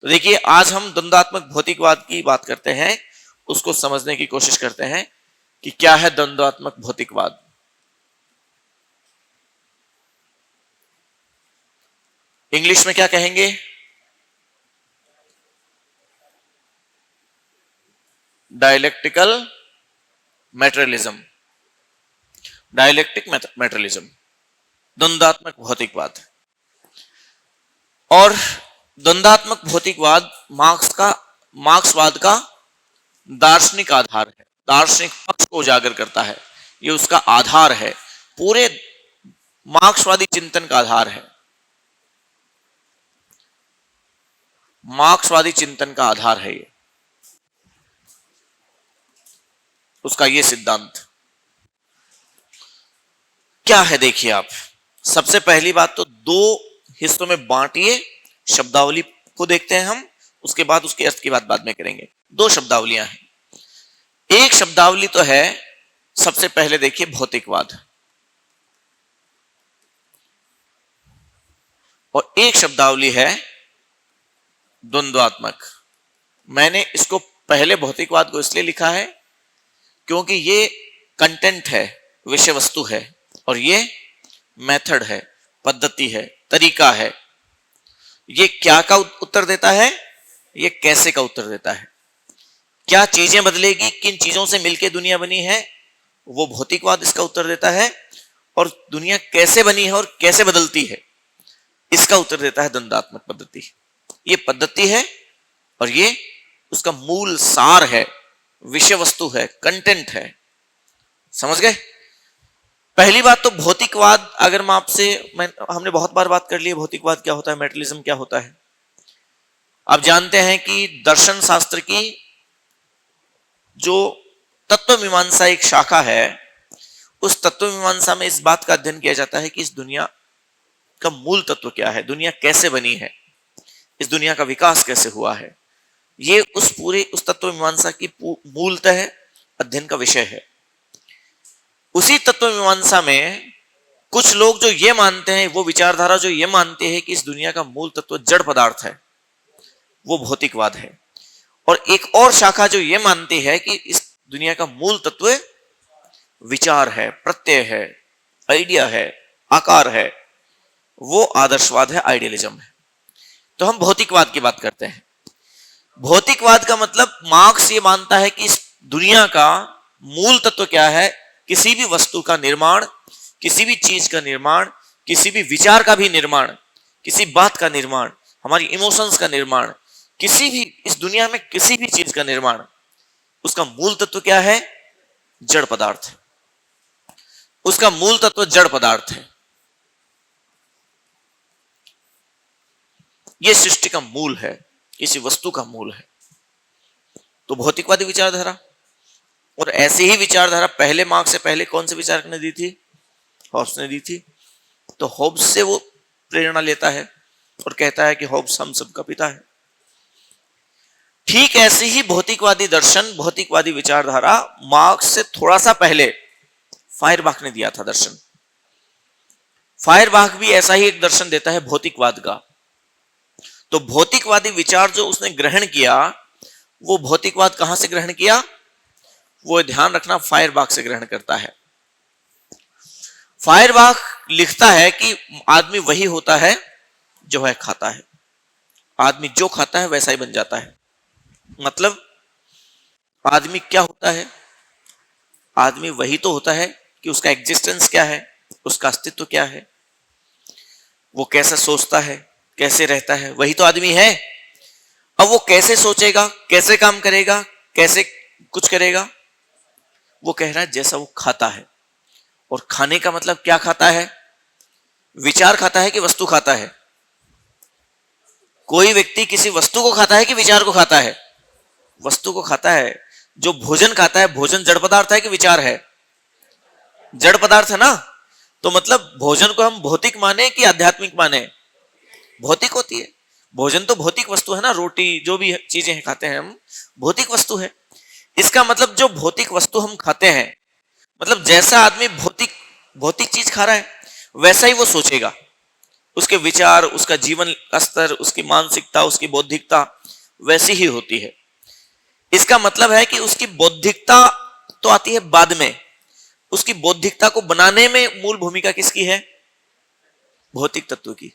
तो देखिए आज हम द्वंद्वात्मक भौतिकवाद की बात करते हैं, उसको समझने की कोशिश करते हैं कि क्या है द्वंद्वात्मक भौतिकवाद। इंग्लिश में क्या कहेंगे? डायलेक्टिकल मैटेरियलिज्म, डायलेक्टिक मैटेरियलिज्म, द्वंद्वात्मक भौतिकवाद। और द्वंद्वात्मक भौतिकवाद मार्क्सवाद का दार्शनिक आधार है, दार्शनिक पक्ष को उजागर करता है, ये उसका आधार है, पूरे मार्क्सवादी चिंतन का आधार है, मार्क्सवादी चिंतन का आधार है ये, उसका ये सिद्धांत क्या है। देखिए आप, सबसे पहली बात तो दो हिस्सों में बांटिए, शब्दावली को देखते हैं हम, उसके बाद उसके अर्थ की बात बाद में करेंगे। दो शब्दावलियां हैं, एक शब्दावली तो है सबसे पहले देखिए भौतिकवाद, और एक शब्दावली है द्वंद्वात्मक। मैंने इसको पहले भौतिकवाद को इसलिए लिखा है क्योंकि ये कंटेंट है, विषय वस्तु है, और ये मेथड है, पद्धति है, तरीका है। ये क्या का उत्तर देता है, ये कैसे का उत्तर देता है, क्या चीजें बदलेगी, किन चीजों से मिलकर दुनिया बनी है, वो भौतिकवाद इसका उत्तर देता है, और दुनिया कैसे बनी है और कैसे बदलती है, इसका उत्तर देता है द्वंद्वात्मक पद्धति। ये पद्धति है और ये उसका मूल सार है, विषय वस्तु है, कंटेंट है। समझ गए? पहली बात तो भौतिकवाद, अगर मैं आपसे, हमने बहुत बार बात कर ली है भौतिकवाद क्या होता है, मेटेरियलिज्म क्या होता है। आप जानते हैं कि दर्शन शास्त्र की जो तत्व मीमांसा एक शाखा है, उस तत्व मीमांसा में इस बात का अध्ययन किया जाता है कि इस दुनिया का मूल तत्व क्या है, दुनिया कैसे बनी है, इस दुनिया का विकास कैसे हुआ है। ये उस तत्व मीमांसा की मूलतः अध्ययन का विषय है। उसी तत्व मीमांसा में कुछ लोग जो ये मानते हैं, वो विचारधारा जो ये मानते हैं कि इस दुनिया का मूल तत्व जड़ पदार्थ है, वो भौतिकवाद है। और एक और शाखा जो ये मानती है कि इस दुनिया का मूल तत्व विचार है, प्रत्यय है, आइडिया है, आकार है, वो आदर्शवाद है, आइडियलिज्म है। तो हम भौतिकवाद की बात करते हैं। भौतिकवाद का मतलब मार्क्स ये मानता है कि इस दुनिया का मूल तत्व क्या है, किसी भी वस्तु का निर्माण, किसी भी चीज का निर्माण, किसी भी विचार का भी निर्माण, किसी बात का निर्माण, हमारी इमोशंस का निर्माण, किसी भी इस दुनिया में किसी भी चीज का निर्माण, उसका मूल तत्व क्या है? जड़ पदार्थ है। उसका मूल तत्व जड़ पदार्थ है। यह सृष्टि का मूल है, किसी वस्तु का मूल है। तो भौतिकवादी विचारधारा, और ऐसी ही विचारधारा पहले मार्क्स से पहले कौन से विचारक ने दी थी? हॉब्स ने दी थी। तो हॉब्स से वो प्रेरणा लेता है और कहता है कि हॉब्स हम सबका पिता है। ठीक ऐसे ही भौतिकवादी दर्शन, भौतिकवादी विचारधारा मार्क्स से थोड़ा सा पहले फायरबाख ने दिया था दर्शन। फायरबाख भी ऐसा ही एक दर्शन देता है भौतिकवाद का। तो भौतिकवादी विचार जो उसने ग्रहण किया, वो भौतिकवाद कहां से ग्रहण किया? वो ध्यान रखना, फायरबाख से ग्रहण करता है। फायरबाख लिखता है कि आदमी वही होता है जो है खाता है। आदमी जो खाता है वैसा ही बन जाता है। मतलब आदमी क्या होता है? आदमी वही तो होता है कि उसका एग्जिस्टेंस क्या है, उसका अस्तित्व क्या है, वो कैसा सोचता है, कैसे रहता है, वही तो आदमी है। अब वो कैसे सोचेगा, कैसे काम करेगा, कैसे कुछ करेगा, वो कह रहा है जैसा वो खाता है। और खाने का मतलब क्या खाता है? विचार खाता है कि वस्तु खाता है? कोई व्यक्ति किसी वस्तु को खाता है कि विचार को खाता है? वस्तु को खाता है। जो भोजन खाता है, भोजन जड़ पदार्थ है कि विचार है? जड़ पदार्थ है ना। तो मतलब भोजन को हम भौतिक माने कि आध्यात्मिक माने? भौतिक होती है। भोजन तो भौतिक वस्तु है ना, रोटी जो भी चीजें खाते हैं हम, भौतिक वस्तु है। इसका मतलब जो भौतिक वस्तु हम खाते हैं, मतलब जैसा आदमी भौतिक चीज खा रहा है वैसा ही वो सोचेगा, उसके विचार, उसका जीवन स्तर, उसकी मानसिकता, उसकी बौद्धिकता वैसी ही होती है। इसका मतलब है कि उसकी बौद्धिकता तो आती है बाद में, उसकी बौद्धिकता को बनाने में मूल भूमिका किसकी है? भौतिक तत्व की।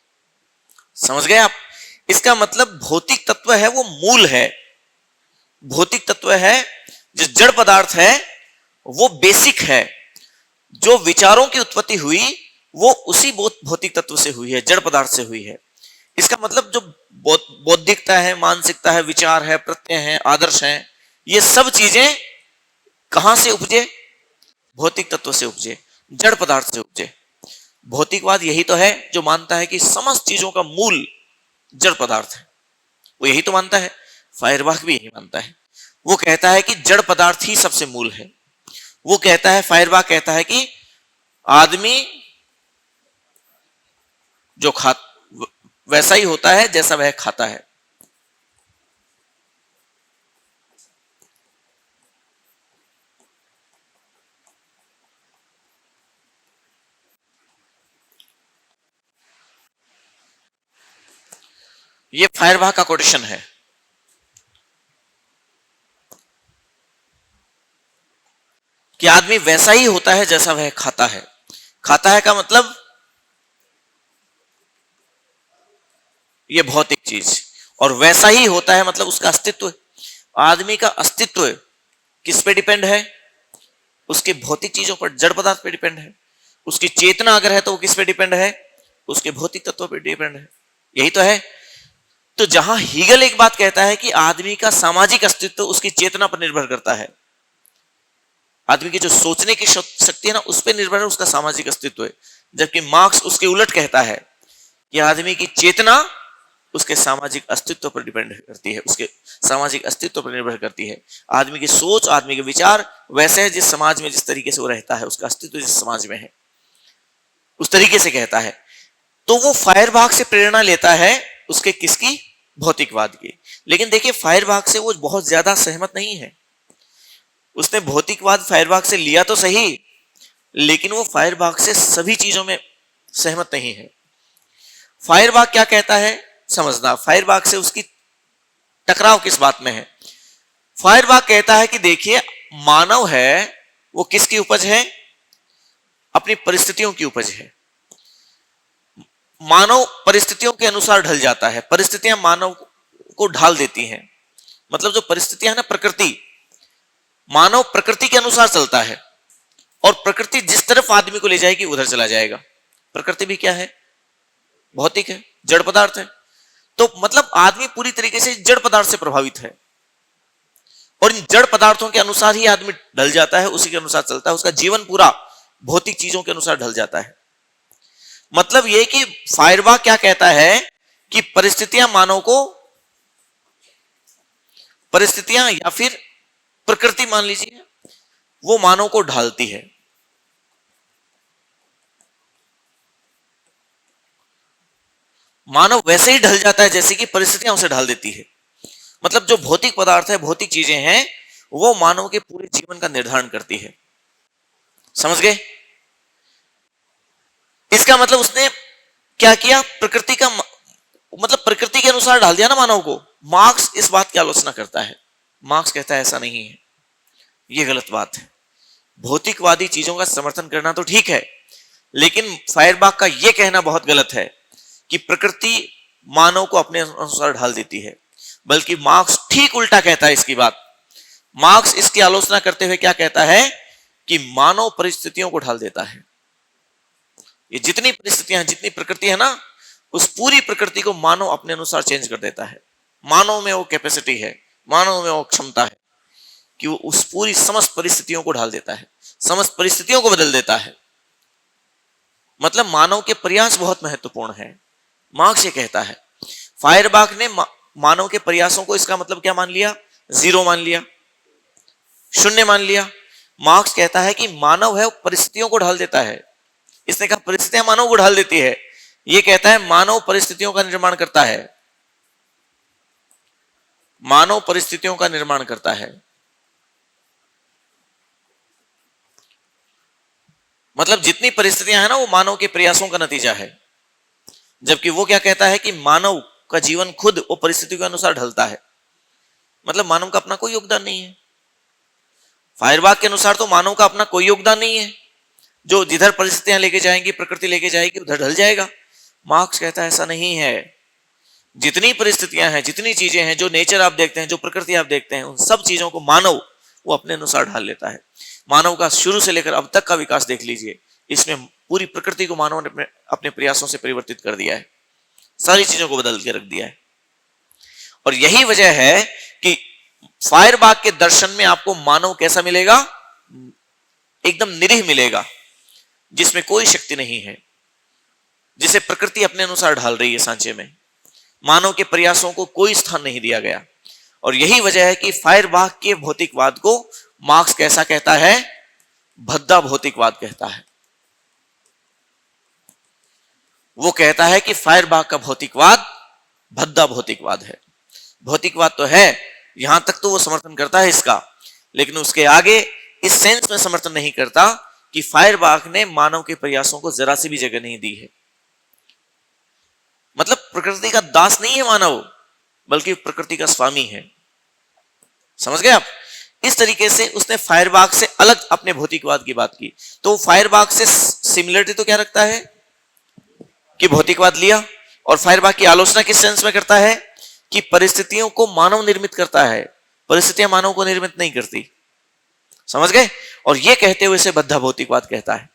समझ गए आप? इसका मतलब भौतिक तत्व है वो मूल है, भौतिक तत्व है, जो जड़ पदार्थ है वो बेसिक है। जो विचारों की उत्पत्ति हुई वो उसी भौतिक तत्व से हुई है, जड़ पदार्थ से हुई है। इसका मतलब जो बौद्धिकता है, मानसिकता है, विचार है, प्रत्यय है, आदर्श है, ये सब चीजें कहां से उपजे? भौतिक तत्व से उपजे, जड़ पदार्थ से उपजे। भौतिकवाद यही तो है जो मानता है कि समस्त चीजों का मूल जड़ पदार्थ है, वो यही तो मानता है। फायरबाख भी यही मानता है, वो कहता है कि जड़ पदार्थ ही सबसे मूल है। वो कहता है, फायरबाख कहता है कि आदमी जो खा वैसा ही होता है जैसा वह खाता है। ये फायरबाख का कोटेशन है। कि आदमी वैसा ही होता है जैसा वह खाता है। खाता है का मतलब ये भौतिक चीज, और वैसा ही होता है मतलब उसका अस्तित्व। आदमी का अस्तित्व किस पे डिपेंड है? उसके भौतिक चीजों पर, जड़ पदार्थ पे डिपेंड है। उसकी चेतना अगर है तो वो किस पे डिपेंड है? उसके भौतिक तत्वों पे डिपेंड है। यही तो है। तो जहां हीगल एक बात कहता है कि आदमी का सामाजिक अस्तित्व उसकी चेतना पर निर्भर करता है, आदमी की जो सोचने की शक्ति है ना, उस पर निर्भर है उसका सामाजिक अस्तित्व है। जबकि मार्क्स उसके उलट कहता है कि आदमी की चेतना उसके सामाजिक अस्तित्व पर डिपेंड करती है, उसके सामाजिक अस्तित्व पर निर्भर करती है। आदमी की सोच, आदमी के विचार वैसे है जिस समाज में, जिस तरीके से वो रहता है, उसका अस्तित्व जिस समाज में है उस तरीके से कहता है। तो वो फायरबाख से प्रेरणा लेता है उसके किसकी? भौतिकवाद की। लेकिन देखिए फायरबाख से वो बहुत ज्यादा सहमत नहीं है। उसने भौतिकवाद फायरबाख से लिया तो सही, लेकिन वो फायरबाख से सभी चीजों में सहमत नहीं है। फायरबाख क्या कहता है समझना, फायरबाख से उसकी टकराव किस बात में है? फायरबाख कहता है कि देखिए, मानव है वो किसकी उपज है? अपनी परिस्थितियों की उपज है। मानव परिस्थितियों के अनुसार ढल जाता है, परिस्थितियां मानव को ढाल देती हैं। मतलब जो परिस्थितियां है ना, प्रकृति, मानव प्रकृति के अनुसार चलता है, और प्रकृति जिस तरफ आदमी को ले जाएगी उधर चला जाएगा। प्रकृति भी क्या है? भौतिक है, जड़ पदार्थ है। तो मतलब आदमी पूरी तरीके से जड़ पदार्थ से प्रभावित है, और इन जड़ पदार्थों के अनुसार ही आदमी ढल जाता है, उसी के अनुसार चलता है। उसका जीवन पूरा भौतिक चीजों के अनुसार ढल जाता है। मतलब यह कि फायरबाख क्या कहता है कि परिस्थितियां मानव को, परिस्थितियां या फिर प्रकृति मान लीजिए, वो मानव को ढालती है। मानव वैसे ही ढल जाता है जैसे कि परिस्थितियां उसे ढाल देती है। मतलब जो भौतिक पदार्थ है, भौतिक चीजें हैं, वो मानव के पूरे जीवन का निर्धारण करती है। समझ गए? इसका मतलब उसने क्या किया? प्रकृति का मतलब प्रकृति के अनुसार ढाल दिया ना मानव को। मार्क्स इस बात की आलोचना करता है। मार्क्स कहता है ऐसा नहीं है, यह गलत बात है। भौतिकवादी चीजों का समर्थन करना तो ठीक है, लेकिन फायरबाख का यह कहना बहुत गलत है कि प्रकृति मानव को अपने अनुसार ढाल देती है। बल्कि मार्क्स ठीक उल्टा कहता है इसकी बात। मार्क्स इसकी आलोचना करते हुए क्या कहता है कि मानव परिस्थितियों को ढाल देता है। ये जितनी परिस्थितियां हैं, जितनी प्रकृति है ना, उस पूरी प्रकृति को मानव अपने अनुसार चेंज कर देता है। मानव में वो कैपेसिटी है, मानव में वो क्षमता है कि वो उस पूरी समस्त परिस्थितियों को ढाल देता है, समस्त परिस्थितियों को बदल देता है। मतलब मानव के प्रयास बहुत महत्वपूर्ण है, मार्क्स ये कहता है। फायरबाख ने मानव के प्रयासों को, इसका मतलब क्या मान लिया? जीरो मान लिया, शून्य मान लिया। मार्क्स कहता है कि मानव है वो परिस्थितियों को ढाल देता है। इसने कहा परिस्थितियां मानव को ढाल देती है, ये कहता है मानव परिस्थितियों का निर्माण करता है, मानव परिस्थितियों का निर्माण करता है। मतलब जितनी परिस्थितियां हैं ना, वो मानव के प्रयासों का नतीजा है। जबकि वो क्या कहता है कि मानव का जीवन खुद वो परिस्थितियों के अनुसार ढलता है, मतलब मानव का अपना कोई योगदान नहीं है। फायरबाग के अनुसार तो मानव का अपना कोई योगदान नहीं है, जो जिधर परिस्थितियां लेके जाएंगी, प्रकृति लेके जाएगी, उधर ढल जाएगा। मार्क्स कहता है ऐसा नहीं है। जितनी परिस्थितियां हैं, जितनी चीजें हैं, जो नेचर आप देखते हैं, जो प्रकृति आप देखते हैं, उन सब चीजों को मानव वो अपने अनुसार ढाल लेता है। मानव का शुरू से लेकर अब तक का विकास देख लीजिए, इसमें पूरी प्रकृति को मानव ने अपने प्रयासों से परिवर्तित कर दिया है, सारी चीजों को बदल के रख दिया है। और यही वजह है कि फायरबाग के दर्शन में आपको मानव कैसा मिलेगा, एकदम निरीह मिलेगा, जिसमें कोई शक्ति नहीं है, जिसे प्रकृति अपने अनुसार ढाल रही है। सांचे में मानव के प्रयासों को कोई स्थान नहीं दिया गया। और यही वजह है कि फायरबाग के भौतिकवाद को मार्क्स कैसा कहता है, भद्दा भौतिकवाद कहता है। वो कहता है कि फायरबाग का भौतिकवाद भद्दा भौतिकवाद है। भौतिकवाद तो है, यहां तक तो वो समर्थन करता है इसका, लेकिन उसके आगे इस सेंस में समर्थन नहीं करता कि फायरबाग ने मानव के प्रयासों को जरा सी भी जगह नहीं दी है। मतलब प्रकृति का दास नहीं है मानव, बल्कि प्रकृति का स्वामी है। समझ गए आप? इस तरीके से उसने फायरबाग से अलग अपने भौतिकवाद की बात की। तो फायरबाग से सिमिलरिटी तो क्या रखता है कि भौतिकवाद लिया, और फायरबाग की आलोचना किस सेंस में करता है कि परिस्थितियों को मानव निर्मित करता है, परिस्थितियां मानव को निर्मित नहीं करती। समझ गए? और यह कहते हुए इसे बद्धा भौतिकवाद कहता है।